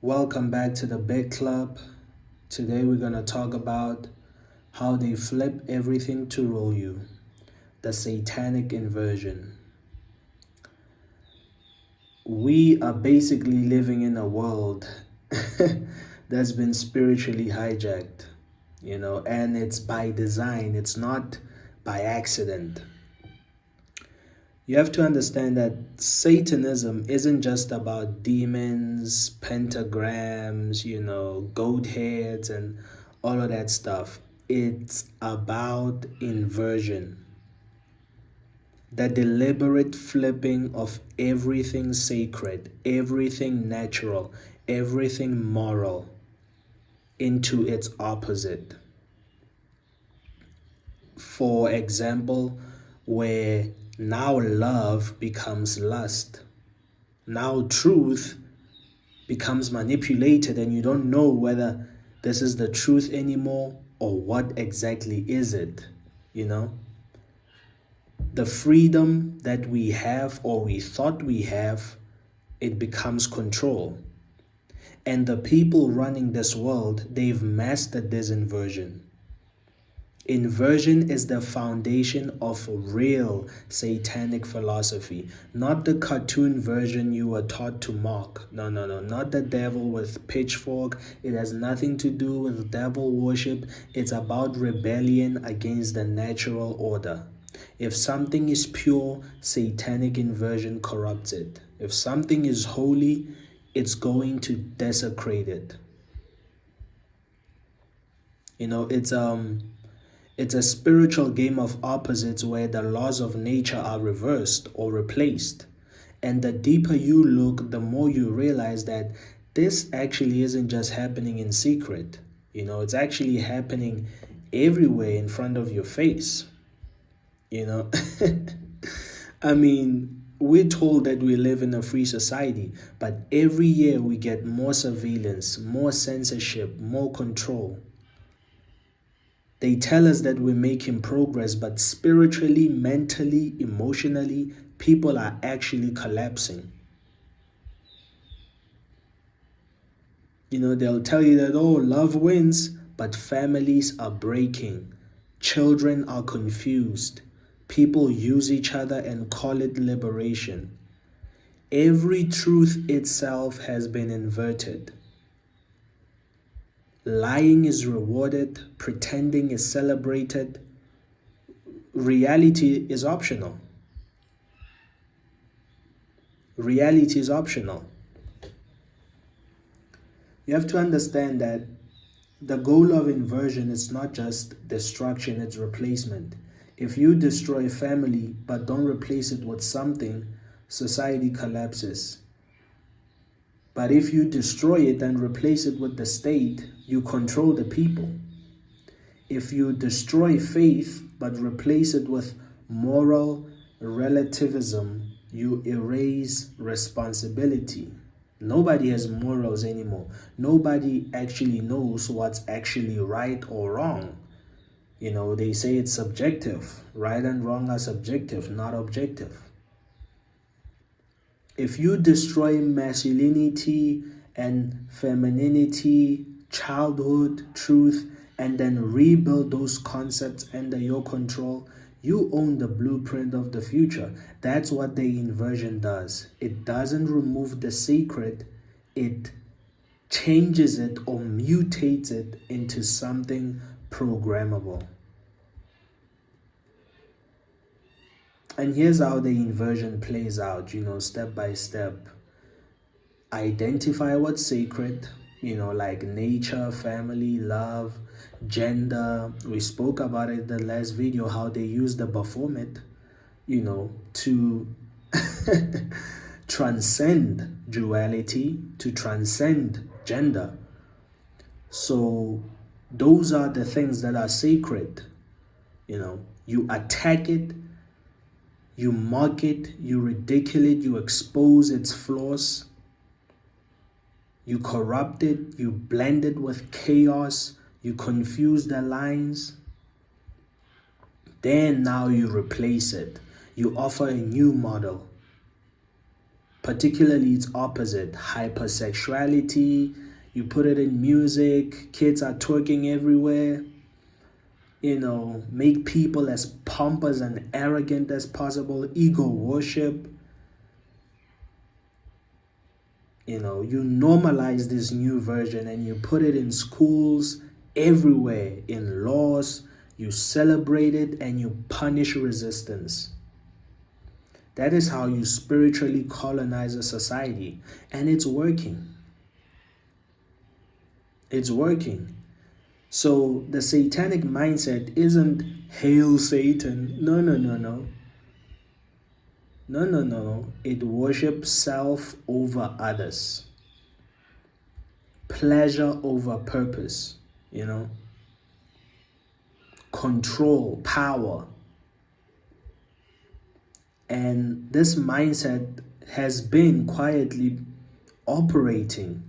Welcome back to the Big Club. Today we're going to talk about how they flip everything to rule you. The Satanic Inversion. We are basically living in a world that's been spiritually hijacked, and it's by design. It's not by accident. You have to understand that Satanism isn't just about demons, pentagrams, goat heads, and all of that stuff. It's about inversion. The deliberate flipping of everything sacred, everything natural, everything moral into its opposite. For example, where now love becomes lust. Now truth becomes manipulated and you don't know whether this is the truth anymore or what exactly is it, The freedom that we have or we thought we have, it becomes control. And the people running this world, they've mastered this inversion. Inversion is the foundation of real satanic philosophy, not the cartoon version you were taught to mock. No, not the devil with pitchfork. It has nothing to do with devil worship. It's about rebellion against the natural order. If something is pure, satanic inversion corrupts it. If something is holy, it's going to desecrate it. It's a spiritual game of opposites where the laws of nature are reversed or replaced. And the deeper you look, the more you realize that this actually isn't just happening in secret. It's actually happening everywhere in front of your face. I mean, we're told that we live in a free society, but every year we get more surveillance, more censorship, more control. They tell us that we're making progress, but spiritually, mentally, emotionally, people are actually collapsing. They'll tell you that, love wins, but families are breaking. Children are confused. People use each other and call it liberation. Every truth itself has been inverted. Lying is rewarded, pretending is celebrated, reality is optional. Reality is optional. You have to understand that the goal of inversion is not just destruction, it's replacement. If you destroy a family but don't replace it with something, society collapses. But if you destroy it and replace it with the state, you control the people. If you destroy faith but replace it with moral relativism, you erase responsibility. Nobody has morals anymore. Nobody actually knows what's actually right or wrong. They say it's subjective. Right and wrong are subjective, not objective. If you destroy masculinity and femininity, childhood, truth, and then rebuild those concepts under your control, you own the blueprint of the future. That's what the inversion does. It doesn't remove the sacred, it changes it or mutates it into something programmable. And here's how the inversion plays out, step by step. Identify what's sacred, like nature, family, love, gender. We spoke about it in the last video, how they use the Baphomet, to transcend duality, to transcend gender. So those are the things that are sacred. You attack it, you mock it, you ridicule it, you expose its flaws, you corrupt it, you blend it with chaos, you confuse the lines. Then now you replace it. You offer a new model. particularly its opposite, hypersexuality. You put it in music, kids are twerking everywhere. Make people as pompous and arrogant as possible, ego worship. You normalize this new version and you put it in schools, everywhere, in laws. You celebrate it and you punish resistance. That is how you spiritually colonize a society. And it's working. It's working. So the satanic mindset isn't hail Satan. No. No. It worships self over others. Pleasure over purpose, Control, power. And this mindset has been quietly operating,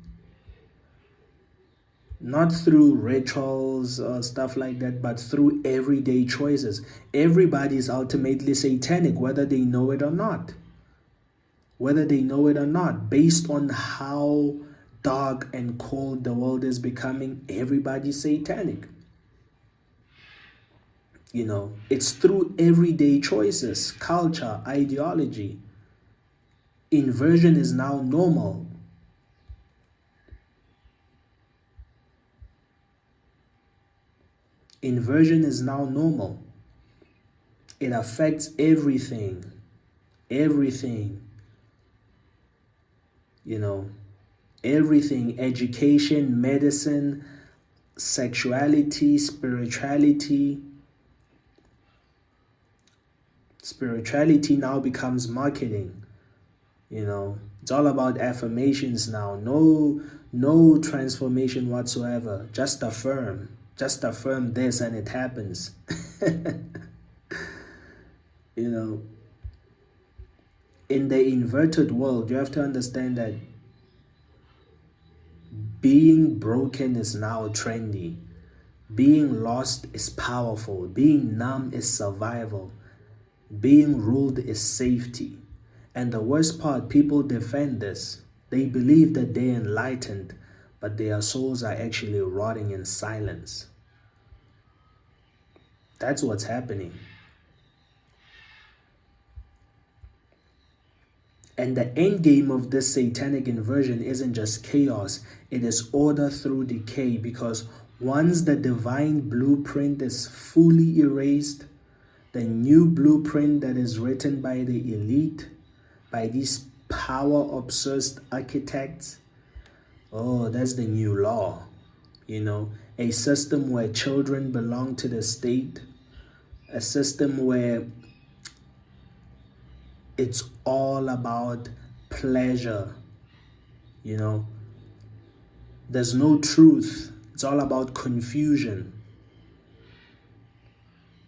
not through rituals or stuff like that, but through everyday choices. Everybody is ultimately satanic, whether they know it or not. Based on how dark and cold the world is becoming, everybody's satanic. It's through everyday choices, culture, ideology. Inversion is now normal. Inversion is now normal. It affects everything. Everything. Everything. Education, medicine, sexuality, spirituality. Spirituality now becomes marketing. It's all about affirmations now. No transformation whatsoever. Just affirm this and it happens. In the inverted world, you have to understand that being broken is now trendy. Being lost is powerful. Being numb is survival. Being ruled is safety. And the worst part, people defend this. They believe that they're enlightened, but their souls are actually rotting in silence. That's what's happening. And the end game of this satanic inversion isn't just chaos, it is order through decay, because once the divine blueprint is fully erased, the new blueprint that is written by the elite, by these power-obsessed architects, that's the new law. A system where children belong to the state, a system where it's all about pleasure. There's no truth. It's all about confusion.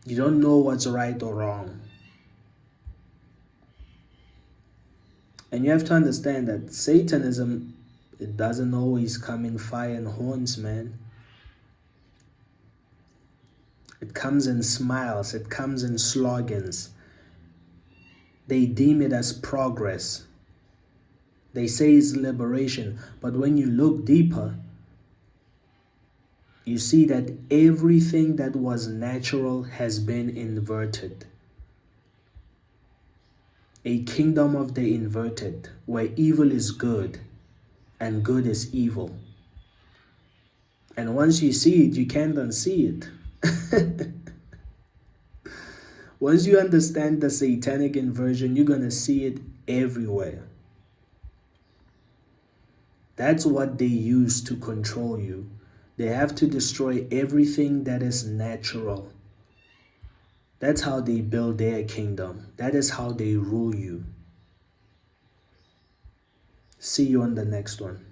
You don't know what's right or wrong. And you have to understand that Satanism, it doesn't always come in fire and horns, man. It comes in smiles. It comes in slogans. They deem it as progress. They say it's liberation. But when you look deeper, you see that everything that was natural has been inverted. A kingdom of the inverted, where evil is good and good is evil. And once you see it, you can't unsee it. Once you understand the satanic inversion, you're going to see it everywhere. That's what they use to control you. They have to destroy everything that is natural. That's how they build their kingdom. That is how they rule you. See you on the next one.